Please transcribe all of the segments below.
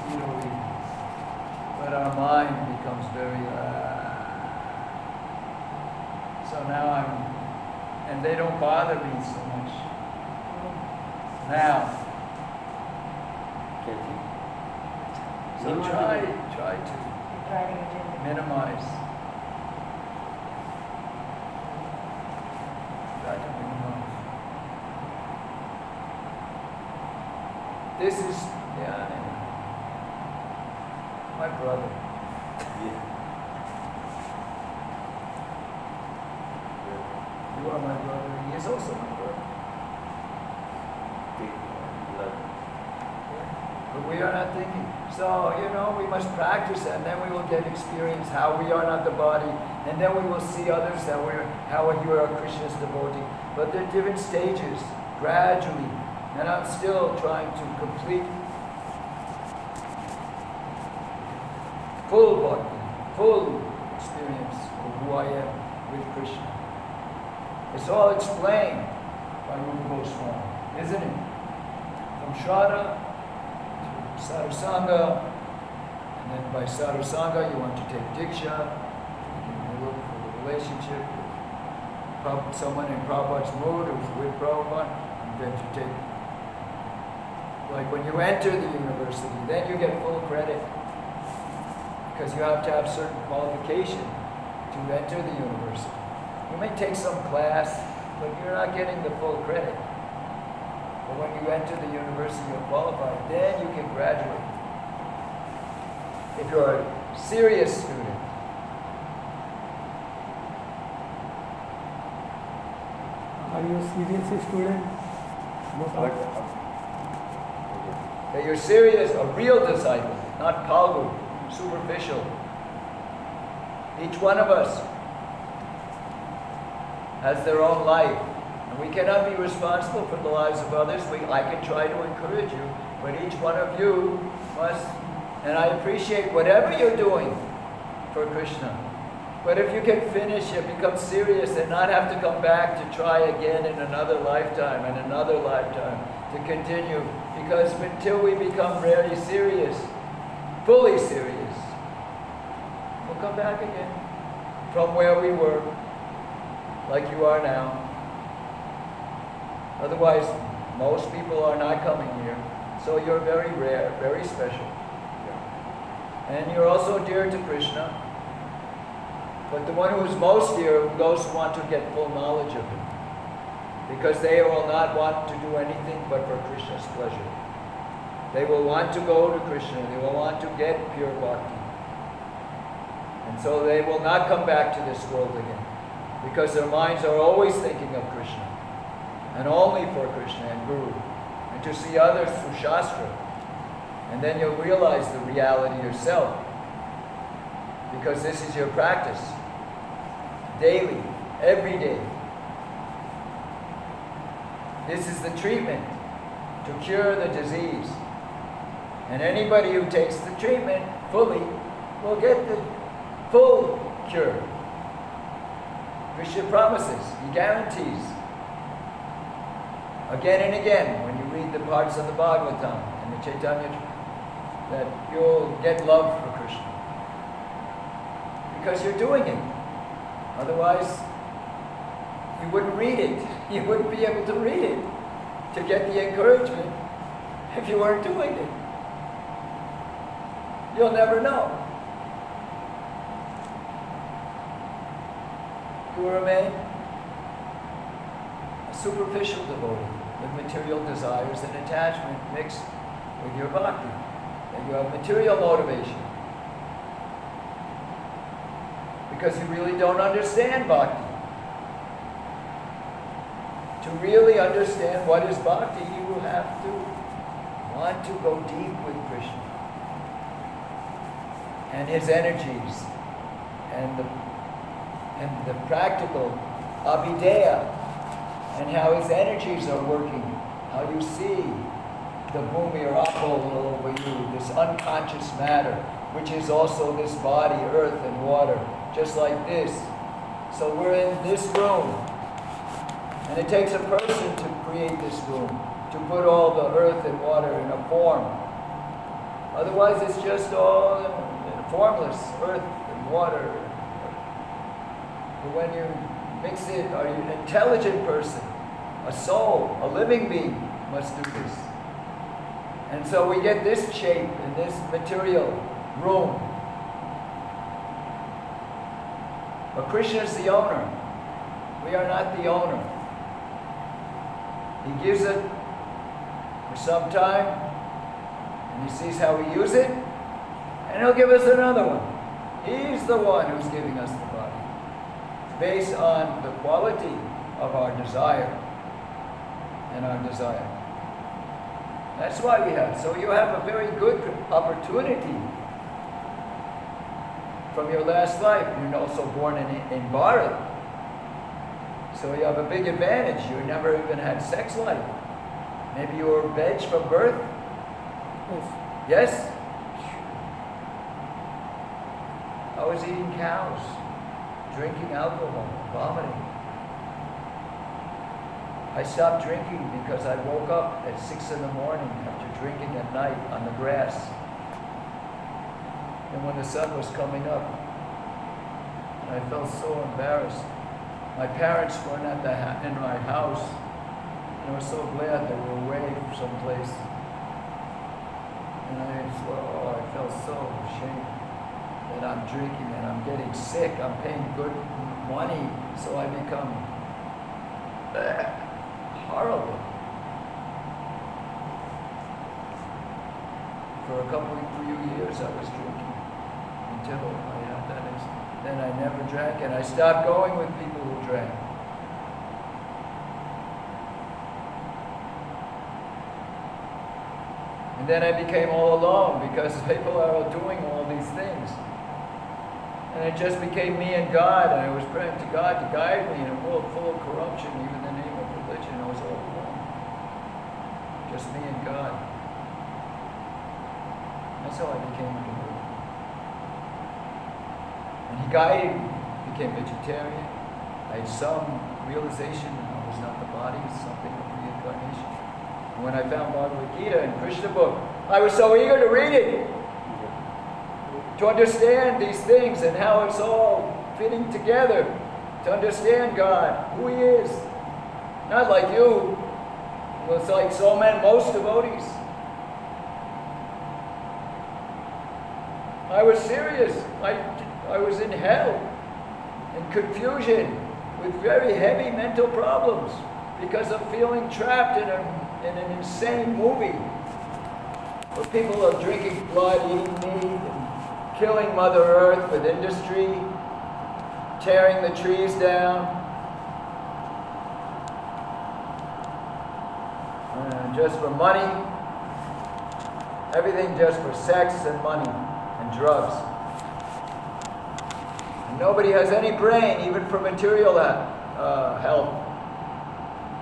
speedily. But our mind becomes very... So now and they don't bother me so much. Now. So try to minimize. Try to minimize. This is, my brother. You are my brother. He is also my brother. But we are not thinking. So, we must practice and then we will get experience how we are not the body. And then we will see others how you are Krishna's devotee. But there are different stages, gradually. And I'm still trying to complete full bhakti, full experience of who I am with Krishna. It's all explained by Rupa Goswami, isn't it? From Shraddha to Sadhusanga, and then by Sadhusanga you want to take Diksha, you look for the relationship with someone in Prabhupada's mood who's with Prabhupada, and then you take, like when you enter the university, then you get full credit, because you have to have certain qualification to enter the university. You may take some class, but you're not getting the full credit. But when you enter the university, you're qualified. Then you can graduate. If you're a serious student. Are you a serious student? That you're serious, a real disciple, not palgu, superficial. Each one of us has their own life. And we cannot be responsible for the lives of others. I can try to encourage you, but each one of you must, and I appreciate whatever you're doing for Krishna. But if you can finish it, become serious, and not have to come back to try again in another lifetime and another lifetime to continue. Because until we become really serious, fully serious, we'll come back again from where we were, like you are now. Otherwise, most people are not coming here. So you're very rare, very special. And you're also dear to Krishna. But the one who is most dear are those who want to get full knowledge of him. Because they will not want to do anything but for Krishna's pleasure. They will want to go to Krishna. They will want to get pure bhakti. And so they will not come back to this world again. Because their minds are always thinking of Krishna. And only for Krishna and Guru. And to see others through Shastra. And then you'll realize the reality yourself. Because this is your practice. Daily. Every day. This is the treatment to cure the disease. And anybody who takes the treatment fully will get the full cure. Krishna promises. He guarantees. Again and again, when you read the parts of the Bhagavatam and the Chaitanya, that you'll get love for Krishna. Because you're doing it. Otherwise, you wouldn't read it. You wouldn't be able to read it to get the encouragement if you weren't doing it. You'll never know. You remain a superficial devotee with material desires and attachment mixed with your bhakti. That you have material motivation. Because you really don't understand bhakti. To really understand what is bhakti, you have to want to go deep with Krishna. And his energies. And the practical abhideya. And how his energies are working. How you see the bhumi or apo all over you. This unconscious matter. Which is also this body, earth and water. Just like this. So we're in this room. And it takes a person to create this room. To put all the earth and water in a form. Otherwise it's just all formless, earth and water. But when you mix it, are you an intelligent person? A soul, a living being must do this. And so we get this shape in this material room. But Krishna is the owner. We are not the owner. He gives it for some time, and he sees how we use it, and he'll give us another one. He's the one who's giving us the body. It's based on the quality of our desire and our desire. That's why we have. So you have a very good opportunity from your last life. You're also born in Bharat. So you have a big advantage. You never even had sex life. Maybe you were veg from birth? Yes? I was eating cows, drinking alcohol, vomiting. I stopped drinking because I woke up at 6 in the morning after drinking at night on the grass. And when the sun was coming up, I felt so embarrassed. My parents weren't in my house, and I was so glad they were away from someplace. And I felt so ashamed that I'm drinking and I'm getting sick. I'm paying good money, so I become horrible. For a few years I was drinking until I had that incident. Then I never drank, and I stopped going with people who drank. And then I became all alone because people are all doing all these things. And it just became me and God, and I was praying to God to guide me in a world full of corruption, even in the name of religion. I was all alone. Just me and God. That's how I became a Guru. And he guided me, became vegetarian. I had some realization that I was not the body, something of reincarnation. And when I found Bhagavad Gita and Krishna book, I was so eager to read it, to understand these things and how it's all fitting together, to understand God, who He is. Not like you. It's like most devotees. I was serious. I was in hell, in confusion, with very heavy mental problems because of feeling trapped in an insane movie where people are drinking blood, eating meat, and killing Mother Earth with industry, tearing the trees down, just for money, everything just for sex and money and drugs. And nobody has any brain, even for material health,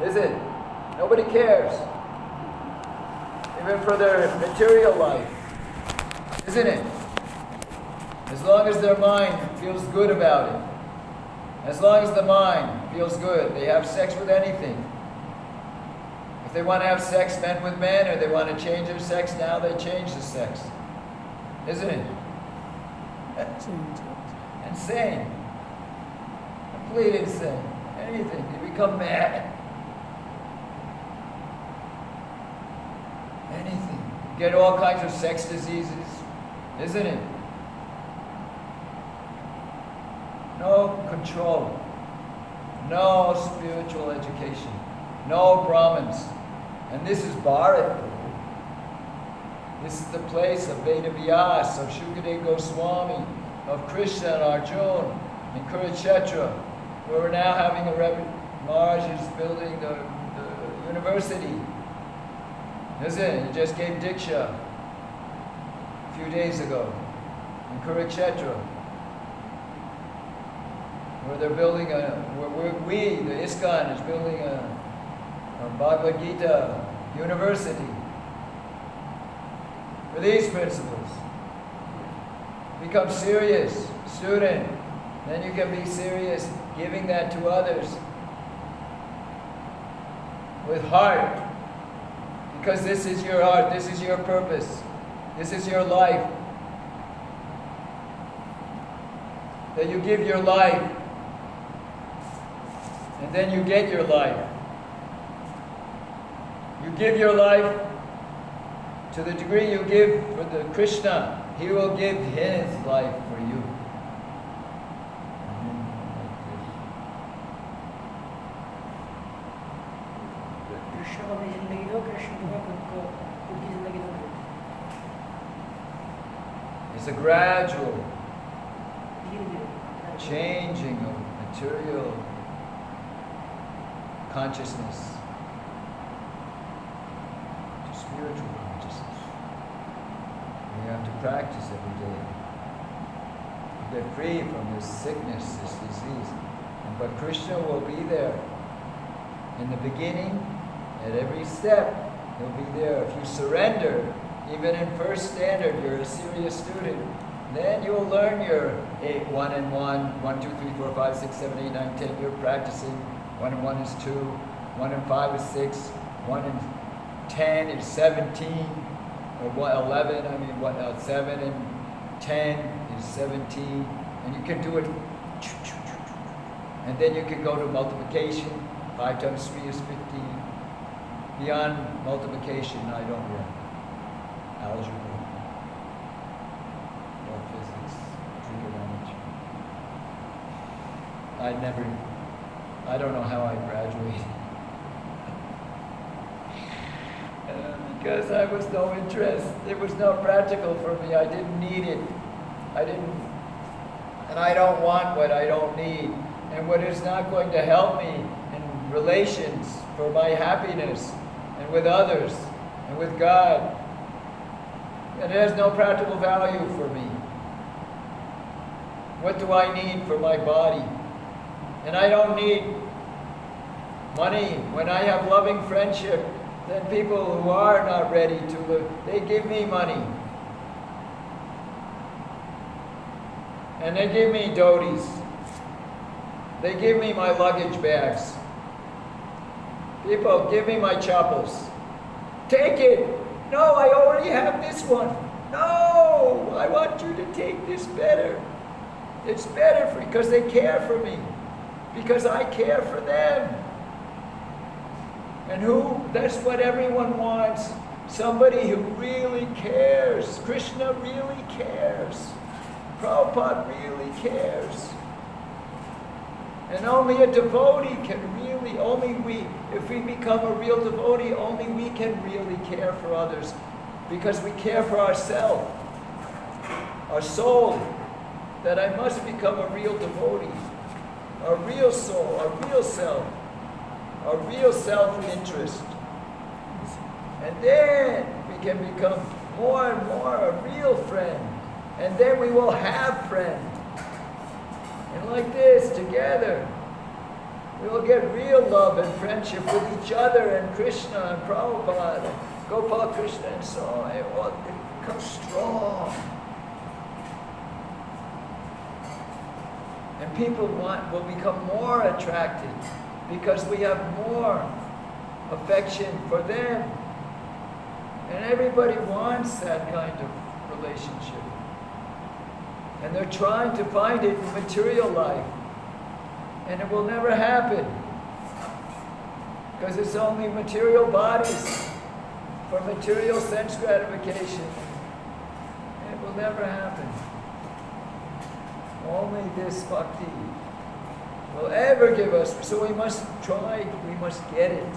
is it? Nobody cares, even for their material life, isn't it? As long as their mind feels good about it, as long as the mind feels good, they have sex with anything. If they want to have sex men with men, or they want to change their sex, now they change the sex. Isn't it? Insane. Complete insane. Anything. They become mad. Anything. Get all kinds of sex diseases. Isn't it? No control. No spiritual education. No Brahmins. And this is Bharat. This is the place of Veda Vyas, of Shukadeva Goswami, of Krishna and Arjuna, in Kurukshetra, where we're now having Maharaj is building the university. Isn't it? He just gave Diksha a few days ago in Kurukshetra, where they're building the ISKCON is building a Bhagavad Gita university for these principles. Become serious student, then you can be serious giving that to others with heart, because this is your heart, this is your purpose. This is your life. That you give your life, and then you get your life. You give your life to the degree you give for the Krishna, He will give His life for you. Krishna को अपनी जिंदगी दो, कृष्ण तुम्हें खुद की जिंदगी दो. It's a gradual changing of material consciousness to spiritual consciousness. We have to practice every day to get free from this sickness, this disease. But Krishna will be there in the beginning, at every step. He'll be there. If you surrender, even in first standard, you're a serious student, then you'll learn your 1 and 1, 1, 2, 3, 4, 5, 6, 7, 8, 9, 10. You're practicing. 1 and 1 is 2, 1 and 5 is 6, 1 and 10 is 17, or 11, 7 and 10 is 17. And you can do it. And then you can go to multiplication. 5 times 3 is 15. Beyond multiplication, I don't know. Algebra, or physics, trigonometry. I don't know how I graduated. Because I was no interest. It was not practical for me. I didn't need it. And I don't want what I don't need. And what is not going to help me in relations for my happiness and with others and with God. And it has no practical value for me. What do I need for my body? And I don't need money. When I have loving friendship, then people who are not ready to live, they give me money. And they give me dhotis. They give me my luggage bags. People, give me my chappals. Take it. No, I already have this one. No, I want you to take this better. It's better for because they care for me. Because I care for them. And that's what everyone wants. Somebody who really cares. Krishna really cares. Prabhupada really cares. And only a devotee can really, if we become a real devotee, only we can really care for others. Because we care for ourselves, our soul, that I must become a real devotee. Our real soul, our real self, our real self-interest. And then we can become more and more a real friend. And then we will have friends. And like this, together, we will get real love and friendship with each other and Krishna and Prabhupada and Gopal Krishna and so on. It will become strong. And people will become more attracted because we have more affection for them. And everybody wants that kind of relationship. And they're trying to find it in material life. And it will never happen. Because it's only material bodies for material sense gratification. It will never happen. Only this bhakti will ever give us. So we must try, we must get it.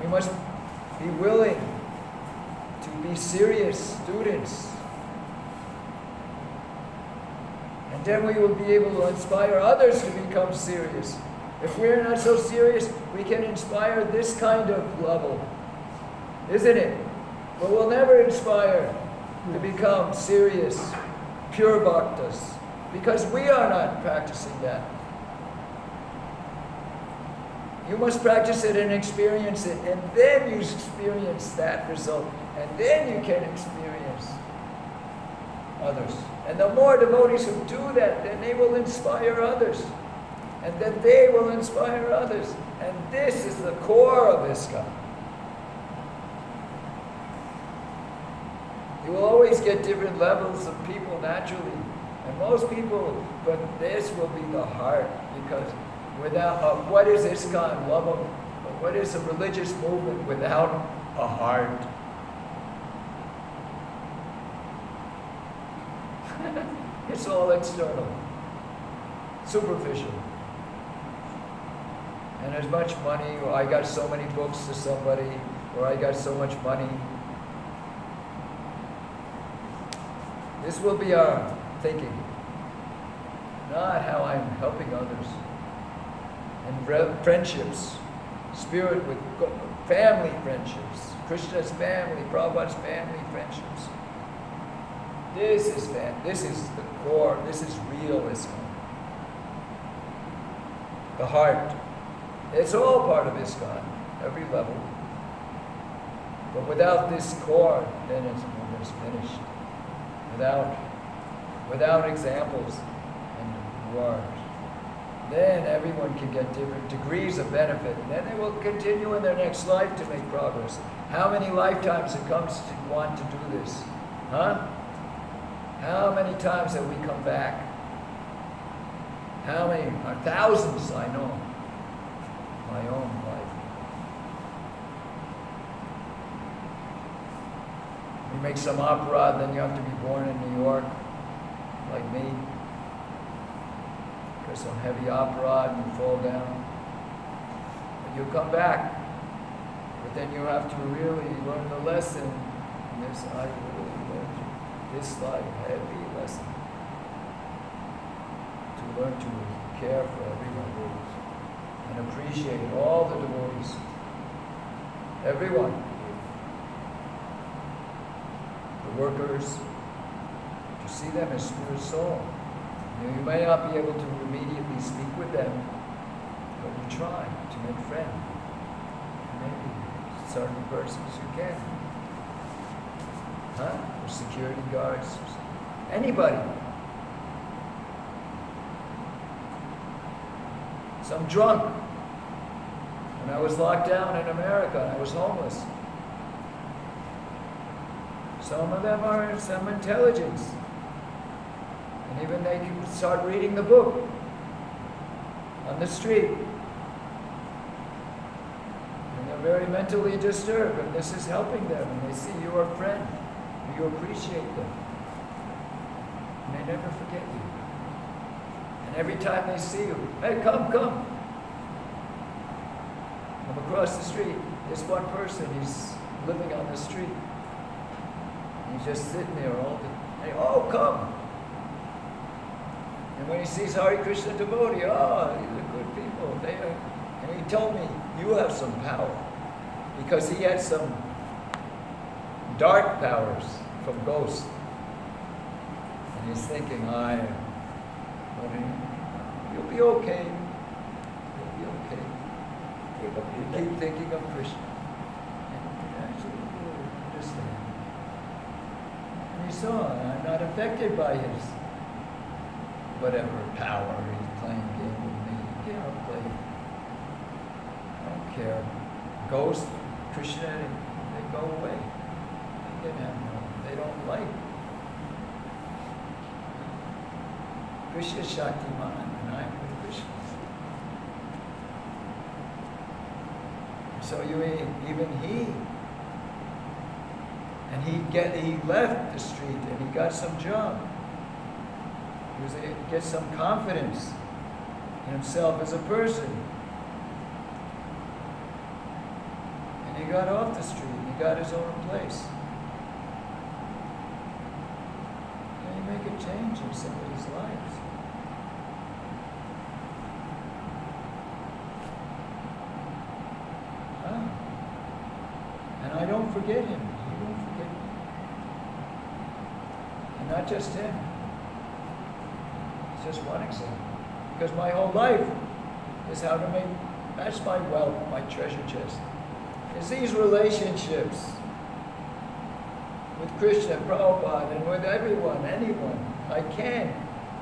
We must be willing to be serious students. And then we will be able to inspire others to become serious. If we're not so serious, we can inspire this kind of level. Isn't it? But we'll never inspire to become serious, pure bhaktas. Because we are not practicing that. You must practice it and experience it. And then you experience that result. And then you can experience others. And the more devotees who do that, then they will inspire others. And then they will inspire others. And this is the core of ISKCON. You will always get different levels of people naturally. And most people, but this will be the heart, because without, what is ISKCON? Love of, what is a religious movement without a heart? It's all external, superficial. And as much money, or I got so many books to somebody, or I got so much money. This will be our thinking, not how I'm helping others. And friendships, spirit with family friendships, Krishna's family, Prabhupada's family friendships. This is the core, this is real ISKCON. The heart. It's all part of ISKCON, every level. But without this core, then it's finished. Without examples and words. Then everyone can get different degrees of benefit. And then they will continue in their next life to make progress. How many lifetimes it comes to want to do this? Huh? How many times have we come back? How many? Thousands, I know. My own life. You make some opera, then you have to be born in New York, like me. There's some heavy opera and you fall down. But you come back. But then you have to really learn the lesson. And this, I really learned this life, heavy lesson. To learn to care for everyone and appreciate all the devotees. Everyone. The workers, to see them as spirit soul. You may not be able to immediately speak with them, but you try to make friends. Maybe certain persons you can. Huh? Or security guards. Anybody. Some drunk. When I was locked down in America, I was homeless. Some of them are some intelligence. And even they can start reading the book on the street. And they're very mentally disturbed, and this is helping them. And they see you're a friend. You appreciate them. And they never forget you. And every time they see you, hey, come. Come across the street. There's one person, he's living on the street. He's just sitting there all the time. Oh, come. And when he sees Hare Krishna devotee, oh, these are good people. And he told me, you have some power. Because he had some dark powers from ghosts. And he's thinking, you'll be okay. You'll be okay. You keep thinking of Krishna. And actually you'll understand. And he saw, I'm not affected by his whatever power, he's playing game with me. Yeah, I'll play. I don't care. Ghosts, Krishna, they go away. They can have no, they don't like. Krishna Shaktiman, and I'm with Krishna. So even he, and he left the street and he got some job. He was able to get some confidence in himself as a person. And he got off the street and he got his own place. And he make a change in somebody's lives. And I don't forget him. He won't forget me. And not just him. It's just one example. Because my whole life is how to that's my wealth, my treasure chest. It's these relationships with Krishna, Prabhupada, and with everyone, anyone. I can.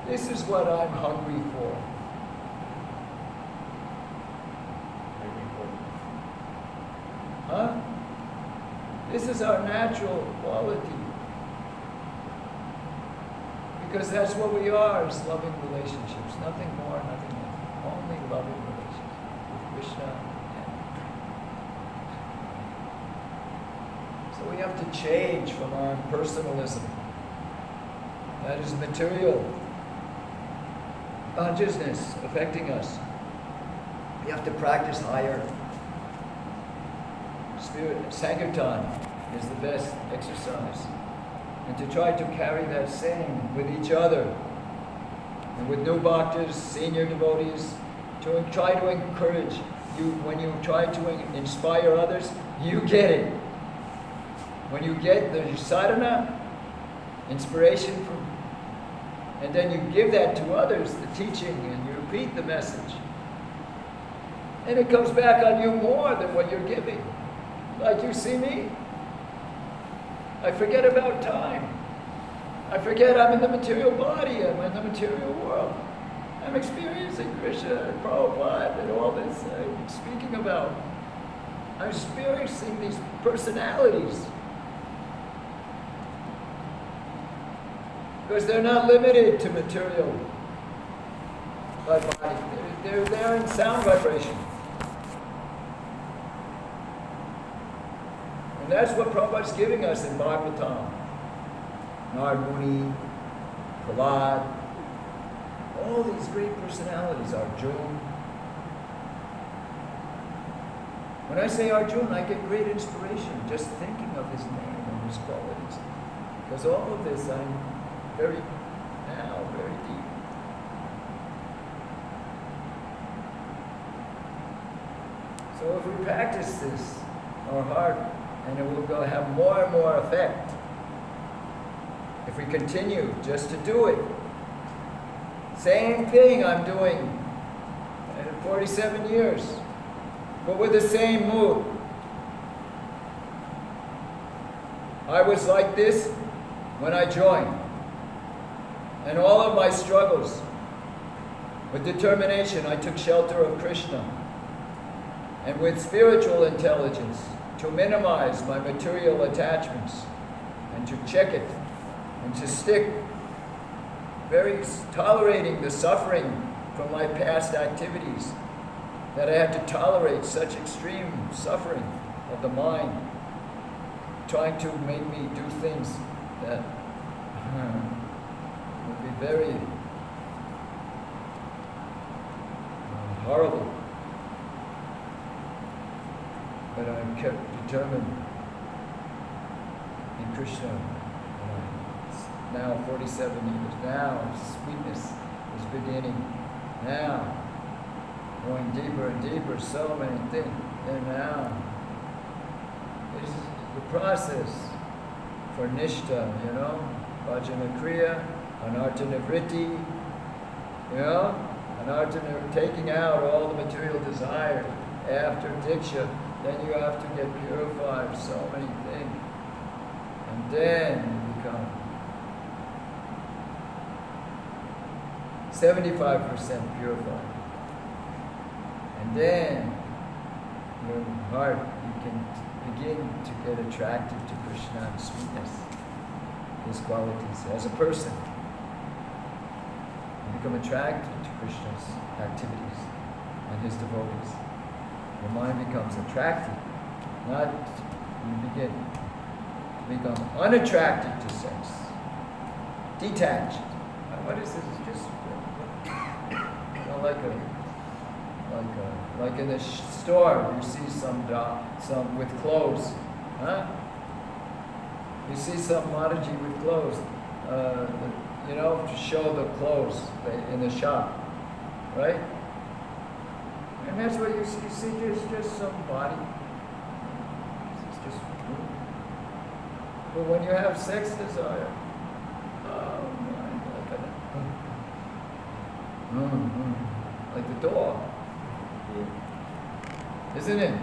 This is what I'm hungry for. Huh? This is our natural quality. Because that's what we are, is loving relationships. Nothing more, nothing less. Only loving relationships with Krishna. So we have to change from our impersonalism. That is material consciousness affecting us. We have to practice higher. Spirit, Sankirtan is the best exercise. And to try to carry that same with each other. And with new bhaktas, senior devotees, to try to encourage you. When you try to inspire others, you get it. When you get the sadhana, inspiration from, and then you give that to others, the teaching, and you repeat the message. And it comes back on you more than what you're giving. Like you see me. I forget about time. I forget I'm in the material body, I'm in the material world. I'm experiencing Krishna and Prabhupada and all this I'm speaking about. I'm experiencing these personalities. Because they're not limited to material body. They're there in sound vibration. And that's what Prabhupada's giving us in Bhagavatam. Narad Muni, Prahlad, all these great personalities, Arjuna. When I say Arjuna, I get great inspiration just thinking of his name and his qualities. Because all of this I'm very deep. So if we practice this, our heart, and it will have more and more effect. If we continue just to do it. Same thing I'm doing in 47 years, but with the same mood. I was like this when I joined. And all of my struggles, with determination, I took shelter of Krishna. And with spiritual intelligence, to minimize my material attachments and to check it and to stick, tolerating the suffering from my past activities, that I had to tolerate such extreme suffering of the mind, trying to make me do things that would be very horrible. But I kept determined in Krishna. Now 47 years. Now sweetness is beginning. Now going deeper and deeper. So many things. And now it's the process for Nishta. Bhajana Kriya, Anartana Vritti. Anartana, taking out all the material desires after Diksha. Then you have to get purified of so many things. And then you become 75% purified. And then your heart, you can begin to get attracted to Krishna and sweetness, his qualities as a person. You become attracted to Krishna's activities and his devotees. Your mind becomes attracted, you begin to become unattracted to sex, detached. What is this? It's just like in the store, you see some with clothes, huh? You see some Mataji with clothes, to show the clothes in the shop, right? And that's what you see. You see just some body. It's just food. But when you have sex desire, oh my, like the dog. Isn't it?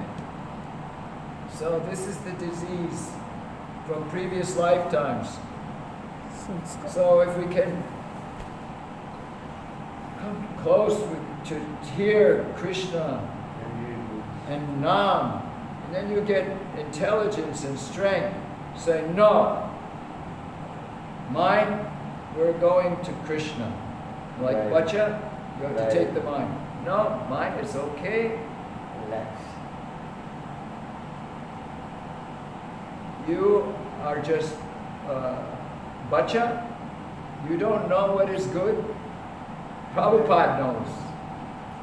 So this is the disease from previous lifetimes. So if we can come close to hear Krishna and Nam, and then you get intelligence and strength. Say, no, mind, we're going to Krishna. Like Right. Bacha, you have Right. to take the mind. No, mind is okay. Relax. You are just Bacha. You don't know what is good. Prabhupada knows.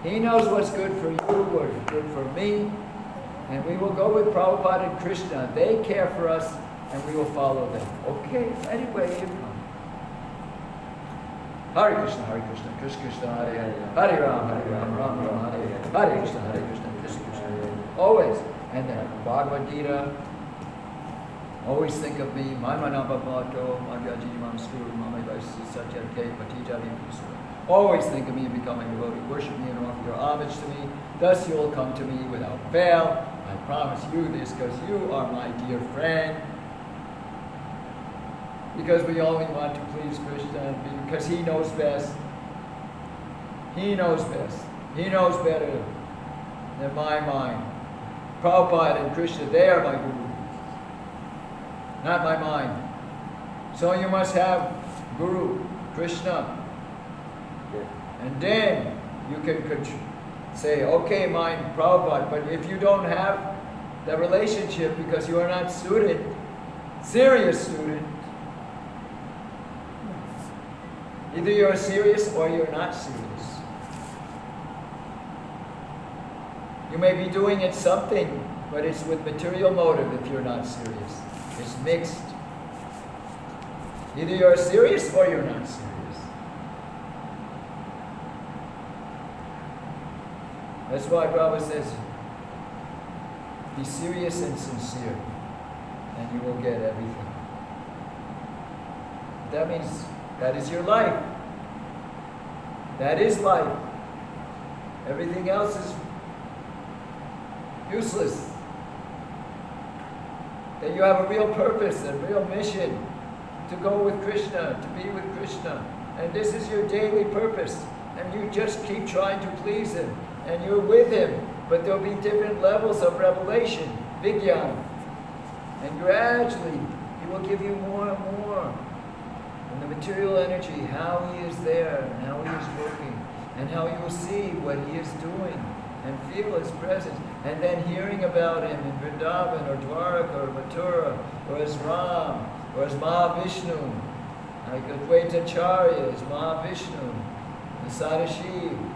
He knows what's good for you, what's good for me. And we will go with Prabhupada and Krishna. They care for us and we will follow them. Okay, anyway, you come. Hare Krishna, Krishna Krishna, Hare Hare. Hare Ram, Ram Ram, Hare Hare. Hare Krishna, Krishna Krishna. Always. And then Bhagavad Gita. Always think of me. Manmanabhavato, Madhyaji Mamskuru, Mamaivasi Satyarke, Patijali Pusura. Always think of me and become a devotee. Worship me and offer your homage to me. Thus you will come to me without fail. I promise you this because you are my dear friend. Because we only want to please Krishna, because He knows best. He knows best. He knows better than my mind. Prabhupada and Krishna, they are my guru, not my mind. So you must have Guru, Krishna. Yeah. And then you can say, okay, mind, Prabhupada. But if you don't have the relationship because you are not student, serious student, either you're serious or you're not serious. You may be doing it something, but it's with material motive if you're not serious. It's mixed. Either you're serious or you're not serious. That's why Prabhupada says, be serious and sincere, and you will get everything. That means that is your life. That is life. Everything else is useless. That you have a real purpose, a real mission to go with Krishna, to be with Krishna. And this is your daily purpose. And you just keep trying to please Him. And you're with Him. But there'll be different levels of revelation, Vijnana. And gradually, He will give you more and more. And the material energy, how He is there, and how He is working, and how you will see what He is doing, and feel His presence. And then hearing about Him in Vrindavan, or Dwaraka, or Mathura, or as Ram, or as Mahavishnu, like Advaitacharya as Mahavishnu, and Sadashiv.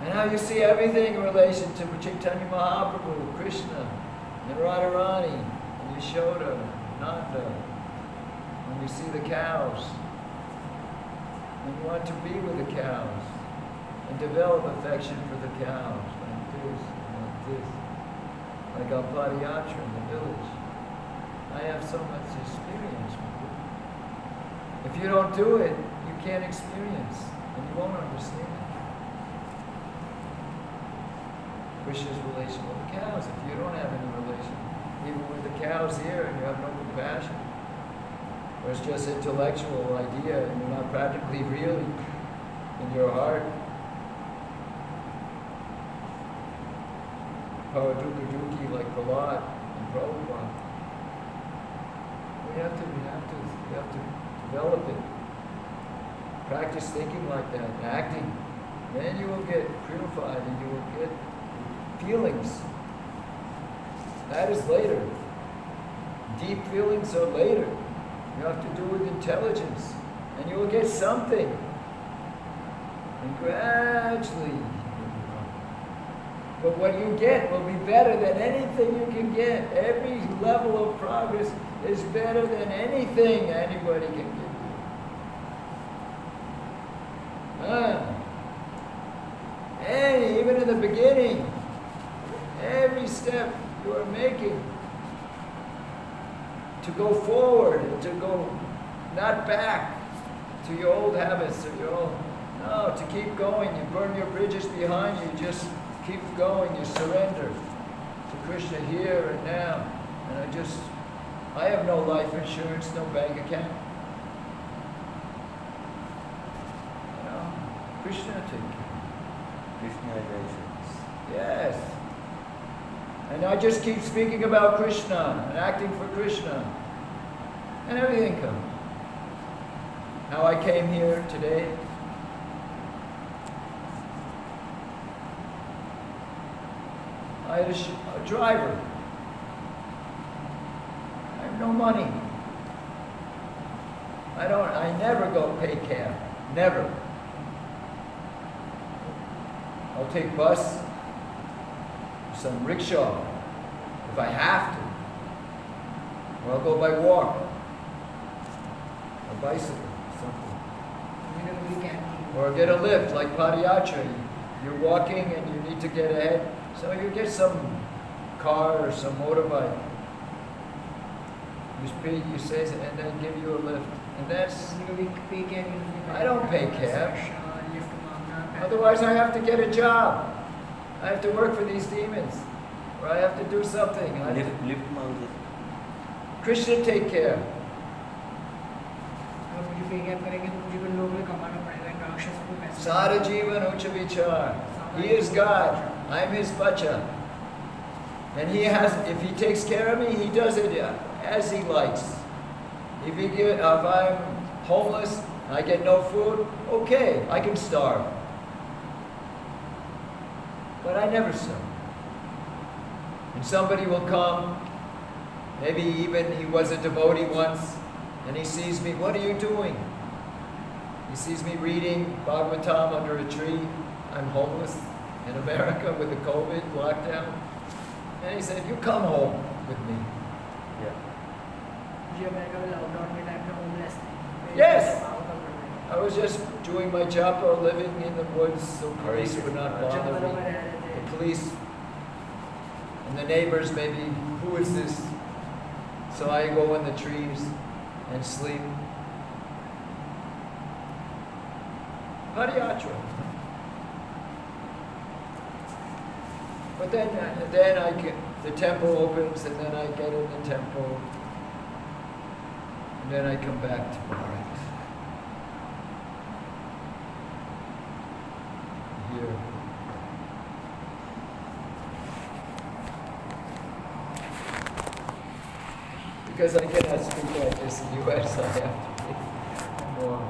And how you see everything in relation to Chaitanya Mahaprabhu, Krishna, and Radharani, and Yashoda, and Nanda. When you see the cows, and you want to be with the cows, and develop affection for the cows, like this, and like this. Like on Padayatra in the village. I have so much experience with it. If you don't do it, you can't experience, and you won't understand. Krishna's relation with the cows. If you don't have any relation, even with the cows here, and you have no compassion, or it's just intellectual idea, and you're not practically really in your heart, Paradukaduki like Prahlad and Prabhupada. We have to develop it. Practice thinking like that, acting. Then you will get purified and you will get feelings. That is later. Deep feelings are later. You have to do with intelligence. And you will get something. And gradually. But what you get will be better than anything you can get. Every level of progress is better than anything anybody can give you. And even in the beginning, every step you are making to go forward and to go not back to your old habits or your old, no, to keep going. You burn your bridges behind you, just keep going, you surrender to Krishna here and now. And I have no life insurance, no bank account. You know, Krishna take care. Krishna relations. Yes. And I just keep speaking about Krishna and acting for Krishna. And everything comes. how I came here today? I had a driver. I have no money. I never go pay cab. Never. I'll take bus, some rickshaw, if I have to. Or I'll go by walk. A bicycle, something. Or get a lift like Padayatra. You're walking and you need to get ahead. So you get some car or some motorbike. You say, and then give you a lift. And that's, I don't pay cab. Otherwise I have to get a job. I have to work for these demons. Or I have to do something. Lift mountain. Krishna take care. Sada Jivan Ucha Vichar. He is God. I'm his bacha. And he has, if he takes care of me, he does it as he likes. If I'm homeless and I get no food, okay, I can starve. But I never starve. And somebody will come, maybe even he was a devotee once, and he sees me, what are you doing? He sees me reading Bhagavatam under a tree. I'm homeless in America with the COVID lockdown. And he said, you come home with me. Yes! I was just doing my job or living in the woods so police would not bother me. The police and the neighbors maybe, who is this? So I go in the trees and sleep. Padayatra. But then I get, the temple opens and then I get in the temple. And then I come back to Bharat. Here. Because I cannot speak like this in the US, I have to be more.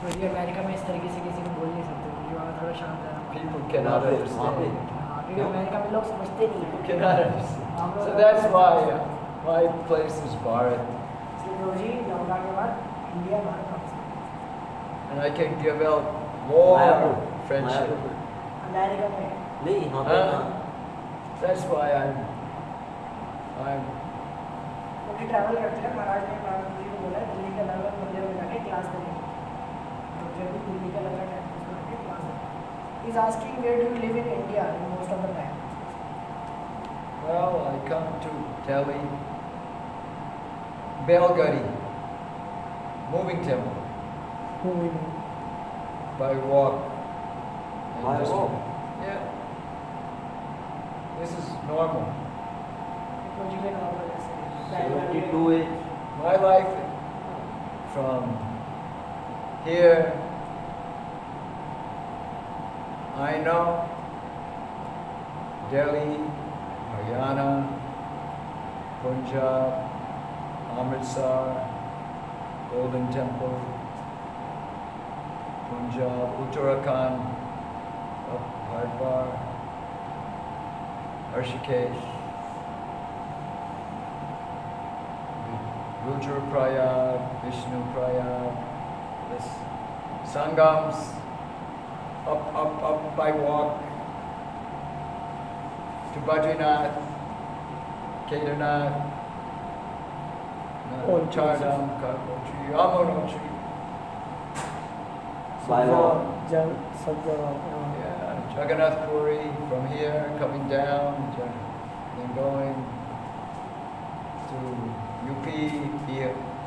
America में इस तरीके से किसी को बोल नहीं सकते क्योंकि वहाँ थोड़ा शांत रहना. People cannot understand. क्योंकि अमेरिका में लोग समझते नहीं हैं. People cannot understand. So that's why my place is Bharat. And I can develop more friendship. That's why I'm travel करते हैं महाराज ने जी को बोला दिल्ली के अलग अलग मंदिरों में जाके क्लास देंगे तो जब भी दिल्ली के अलग अलग कैंपस में जाके क्लास देंगे is asking where do you live in India in most of the time. Well, I come to Delhi, Belgadi, moving temple, by walk. By walk? Yeah. This is normal. 72 age. My life from here, I know Delhi, Haryana, Punjab, Amritsar, Golden Temple, Punjab, Uttarakhand, Hardwar, Rishikesh, Rudraprayag, Vishnuprayag, this Sangams, up by walk to Badrinath, Kedarnath, Chardam, Karkochi, Yamunotri. By walk. Yeah, Jagannath Puri from here, coming down, then going to UP,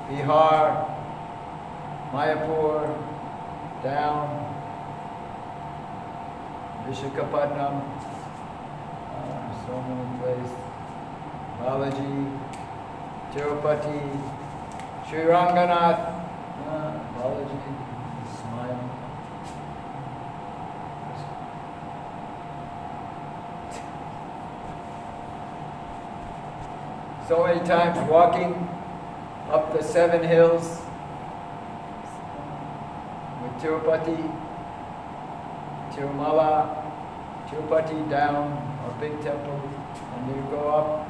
Bihar, Mayapur, down, Vishakhapatnam, so many places, Balaji, Tirupati, Sri Ranganath, Balaji, smile. So many times walking up the 7 hills, Tirupati, Tirumala, Tirupati down, a big temple, and you go up,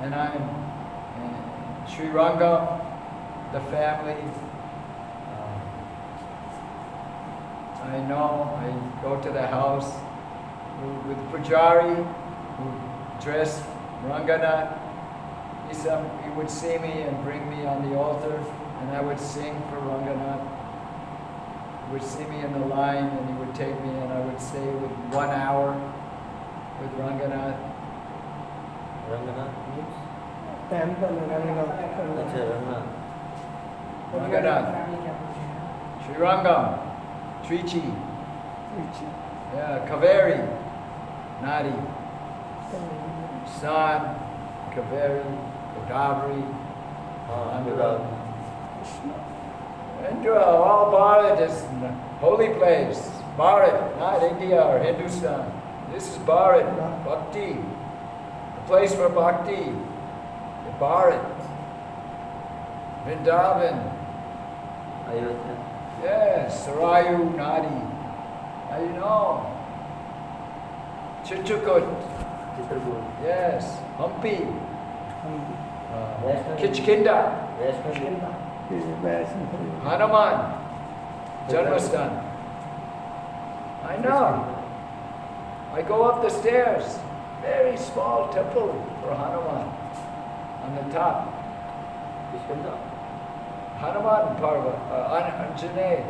and I'm in Sri Rangam, the family. I know, I go to the house with Pujari, who dressed Ranganath. He would see me and bring me on the altar, and I would sing for Ranganath. He would see me in the line, and he would take me, and I would stay with 1 hour with Ranganath. Ranganath means? temple Acha, Ranganath. Ranganath. Sri Rangam, Trichy, yeah, Kaveri, Nadi, San, Kaveri, Godavari, Anurag. Indra, all Bharat is holy place. Bharat, not India or Hindustan. This is Bharat, Bhakti, the place for Bhakti. The Bharat, Vrindavan, Ayodhya. yes, Sarayu, Nadi. Now you know. Chitrkut, Chitrakoot. yes, Hampi, Vaishnavi. Kichkinda, Vaishnavi. Hanuman, Janmastan. I know. I go up the stairs. Very small temple for Hanuman on the top. Kishkinda. Hanuman Parva, Anjane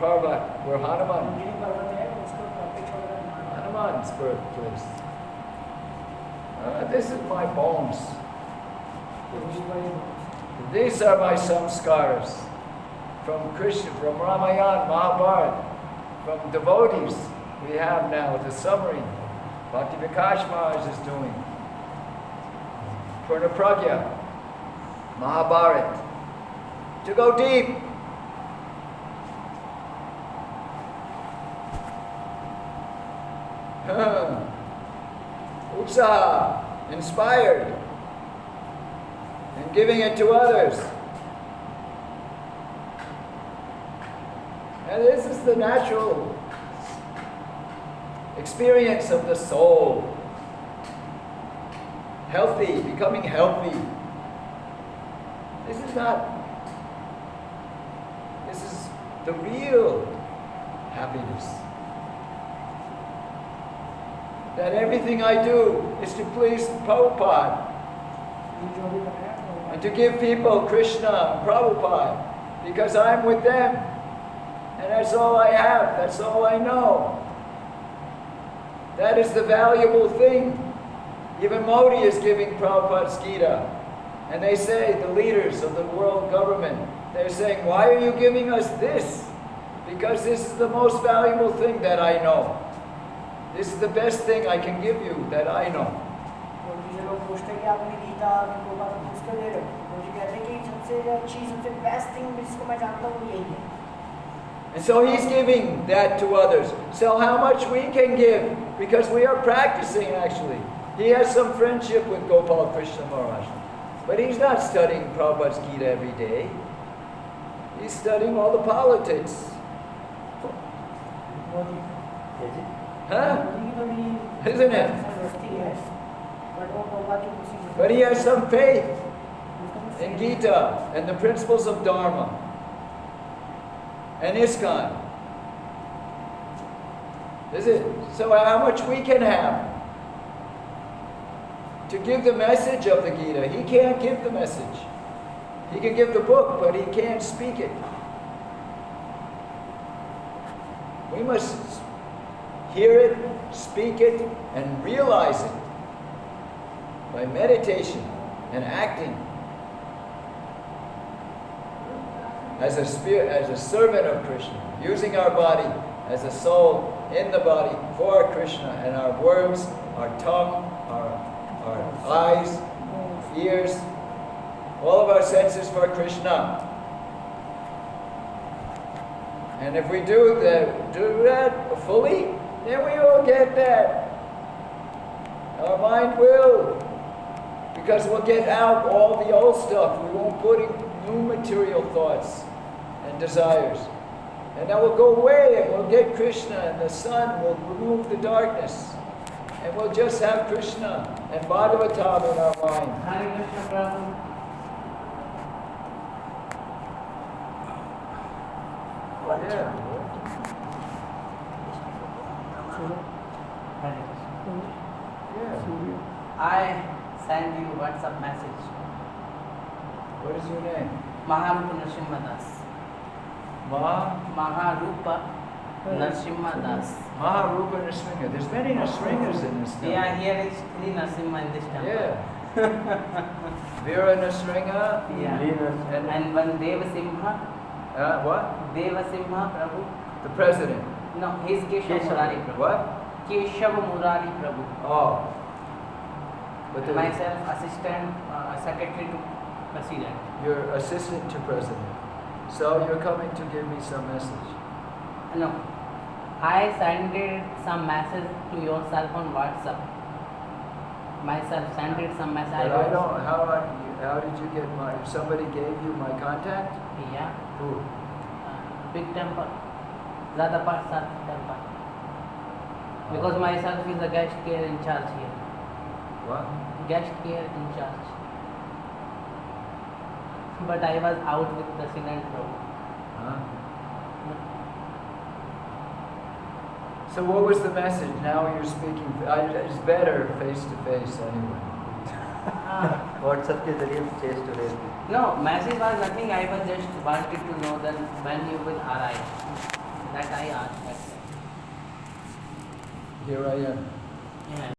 Parva, where Hanuman's birthplace. This is my bones. These are my samskaras from Krishna, from Ramayana, Mahabharata, from devotees we have now, the summary. Bhakti Vikash Maharaj is doing. Purna Pragya, Mahabharata. To go deep. Utsaha, inspired, and giving it to others. And this is the natural experience of the soul. Healthy, becoming healthy. This is the real happiness. That everything I do is to please Prabhupada and to give people Krishna and Prabhupada, because I'm with them and that's all I have, that's all I know. That is the valuable thing. Even Modi is giving Prabhupada's Gita, and they say, the leaders of the world government, they're saying, why are you giving us this? Because this is the most valuable thing that I know. This is the best thing I can give you that I know. And so he's giving that to others. So how much we can give, because we are practicing actually. He has some friendship with Gopal Krishna Maharaj. But he's not studying Prabhupada's Gita every day. He's studying all the politics. Huh? Isn't it? But he has some faith in Gita and the principles of Dharma and ISKCON. Is it? So how much we can have to give the message of the Gita. He can't give the message. He can give the book, but he can't speak it. We must hear it, speak it, and realize it by meditation and acting as a spirit, as a servant of Krishna, using our body as a soul in the body for Krishna, and our words, our tongue, our eyes, ears, all of our senses for Krishna. And if we do that fully, then we will get that. Our mind will. Because we'll get out all the old stuff. We won't put in new material thoughts. and desires. And that will go away and we'll get Krishna and the sun will remove the darkness. And we'll just have Krishna and Bhagavatam in our mind. Hare Krishna Prabhu. Yeah. Hare Krishna. Yeah. I send you WhatsApp message. What is your name? Maharupa Nrsimhadas. Maharupa Nrsimhadas. Maharupa Nrsimha. There's many Nrsimhas in this temple. Yeah, here is three Nrsimha in this temple. Yeah. Veera Nrsimha. Yeah. And one Devasimha. What? Devasimha Prabhu. The president. No, he is Keshav Murari Prabhu. What? Keshav Murari Prabhu. Oh. But the, Myself, assistant, secretary to president. you're assistant to president. So you're coming to give me some message. No, I sent some message to yourself on WhatsApp. Myself sent some message. But I don't. How did you get my? Somebody gave you my contact? Yeah, Who? big temple, Radha Parsad temple. Because myself is a guest care in charge here. What? Guest care in charge. But I was out with President Prabhu. Huh? So what was the message? Now you're speaking. It's better face to face anyway. WhatsApp के जरिए face to face. No, message was nothing. I was just wanted to know that when you will arrive. That I asked. Here I am. Yeah.